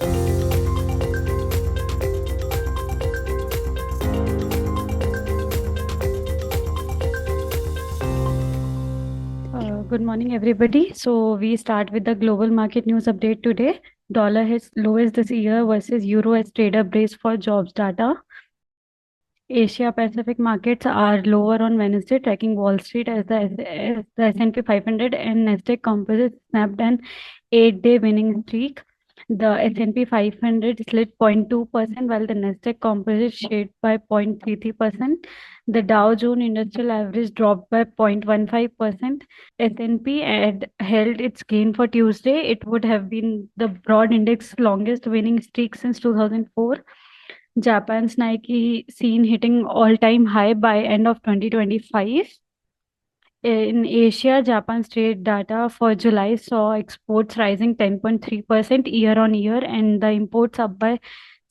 Good morning, everybody. So we start with the global market news update today. Dollar hits lowest this year versus euro as trader brace for jobs data. Asia Pacific markets are lower on Wednesday, tracking Wall Street as the S&P 500 and Nasdaq Composite snapped an 8-day winning streak. The S&P 500 slid 0.2%, while the Nasdaq Composite shed by 0.33%. The Dow Jones Industrial Average dropped by 0.15%. S&P had held its gain for Tuesday. It would have been the broad index longest winning streak since 2004. Japan's Nike seen hitting all-time high by end of 2025. In Asia, Japan's trade data for July saw exports rising 10.3% year on year and the imports up by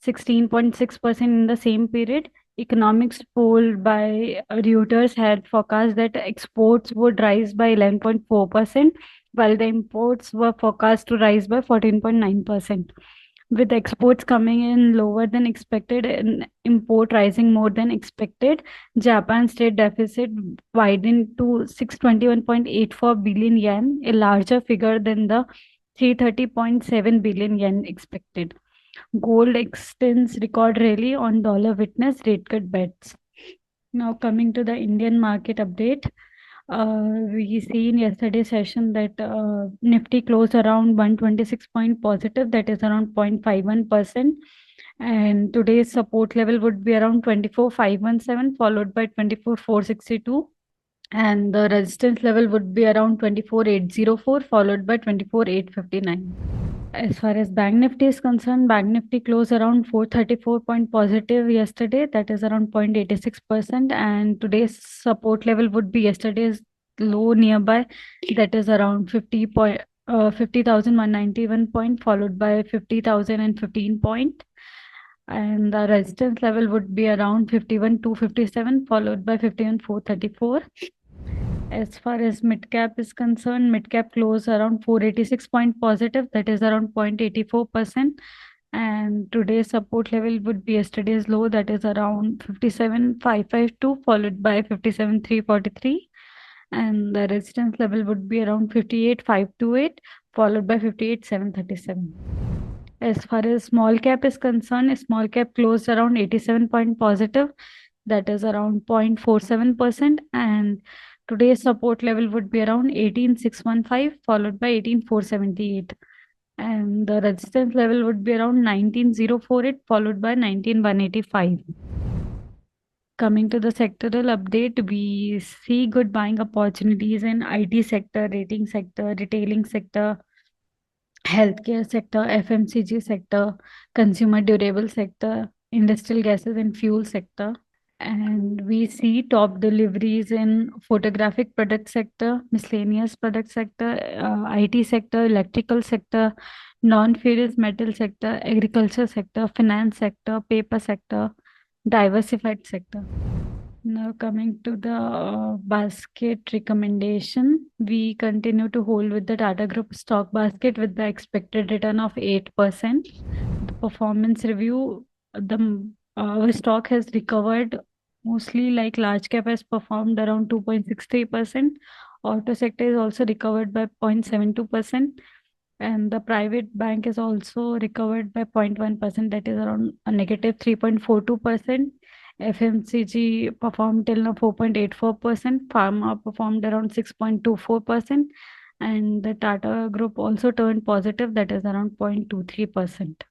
16.6% in the same period. Economics polled by Reuters had forecast that exports would rise by 11.4%, while the imports were forecast to rise by 14.9%. With exports coming in lower than expected and import rising more than expected, Japan's trade deficit widened to 621.84 billion yen, a larger figure than the 330.7 billion yen expected. Gold extends record rally on dollar witness rate cut bets. Now coming to the Indian market update. We see in yesterday's session that Nifty closed around 126 point positive, that is around 0.51%. And today's support level would be around 24,517, followed by 24,462. And the resistance level would be around 24,804, followed by 24,859. As far as Bank Nifty is concerned, Bank Nifty closed around 434 point positive yesterday, that is around 0.86%. And today's support level would be yesterday's low nearby, that is around 50,191 point, followed by 50,015 point. And the resistance level would be around 51,257, followed by 51,434. As far as mid cap is concerned, mid cap closed around 486 point positive, that is around 0.84%. And today's support level would be yesterday's low, that is around 57,552, followed by 57,343. And the resistance level would be around 58,528, followed by 58,737. As far as small cap is concerned, small cap closed around 87 point positive, that is around 0.47%. And today's support level would be around 18,615, followed by 18,478. And the resistance level would be around 19,048, followed by 19,185. Coming to the sectoral update, we see good buying opportunities in IT sector, rating sector, retailing sector, healthcare sector, FMCG sector, consumer durable sector, industrial gases and fuel sector. And we see top deliveries in photographic product sector, miscellaneous product sector, IT sector, electrical sector, non-ferrous metal sector, agriculture sector, finance sector, paper sector, diversified sector. Now coming to the basket recommendation, we continue to hold with the Tata Group stock basket with the expected return of 8%. The performance review, our stock has recovered mostly, like large cap has performed around 2.63%. Auto sector is also recovered by 0.72%. And the private bank is also recovered by 0.1%, that is around a negative 3.42%. FMCG performed till now 4.84%. Pharma performed around 6.24%. And the Tata Group also turned positive, that is around 0.23%.